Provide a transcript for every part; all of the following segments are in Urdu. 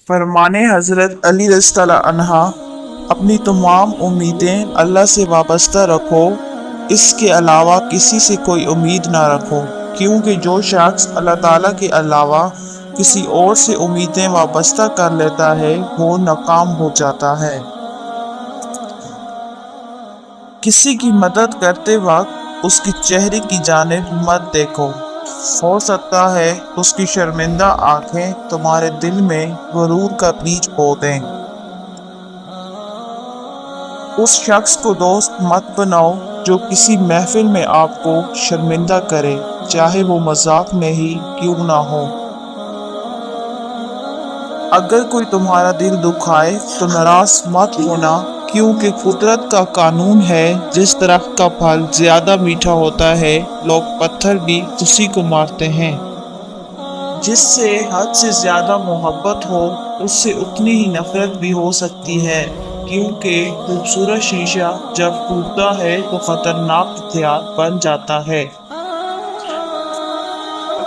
فرمانے حضرت علی رضی اللہ عنہ، اپنی تمام امیدیں اللہ سے وابستہ رکھو، اس کے علاوہ کسی سے کوئی امید نہ رکھو، کیونکہ جو شخص اللہ تعالیٰ کے علاوہ کسی اور سے امیدیں وابستہ کر لیتا ہے وہ ناکام ہو جاتا ہے۔ کسی کی مدد کرتے وقت اس کے چہرے کی جانب مت دیکھو، ہو سکتا ہے اس کی شرمندہ آنکھیں تمہارے دل میں غرور کا بیج بو دیں۔ اس شخص کو دوست مت بناؤ جو کسی محفل میں آپ کو شرمندہ کرے، چاہے وہ مذاق میں ہی کیوں نہ ہو۔ اگر کوئی تمہارا دل دکھائے تو ناراض مت ہونا، کیونکہ قدرت کا قانون ہے، جس درخت کا پھل زیادہ میٹھا ہوتا ہے لوگ پتھر بھی اسی کو مارتے ہیں۔ جس سے حد سے زیادہ محبت ہو اس سے اتنی ہی نفرت بھی ہو سکتی ہے، کیونکہ خوبصورت شیشہ جب ٹوٹتا ہے تو خطرناک ہتھیار بن جاتا ہے۔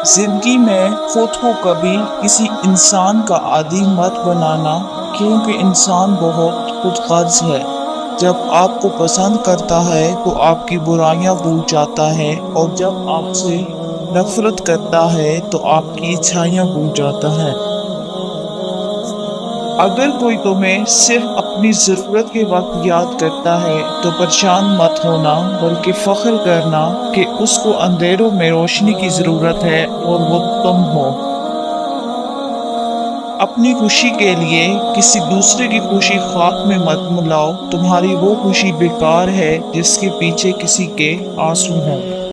زندگی میں خود کو کبھی کسی انسان کا عادی مت بنانا، کیونکہ انسان بہت خود غرض ہے۔ جب آپ کو پسند کرتا ہے تو آپ کی برائیاں بھول جاتا ہے، اور جب آپ سے نفرت کرتا ہے تو آپ کی اچھائیاں بھول جاتا ہے۔ اگر کوئی تمہیں صرف اپنی ضرورت کے وقت یاد کرتا ہے تو پریشان مت ہونا، بلکہ فخر کرنا کہ اس کو اندھیروں میں روشنی کی ضرورت ہے اور وہ تم ہو۔ اپنی خوشی کے لیے کسی دوسرے کی خوشی خاک میں مت ملاؤ، تمہاری وہ خوشی بیکار ہے جس کے پیچھے کسی کے آنسو ہوں۔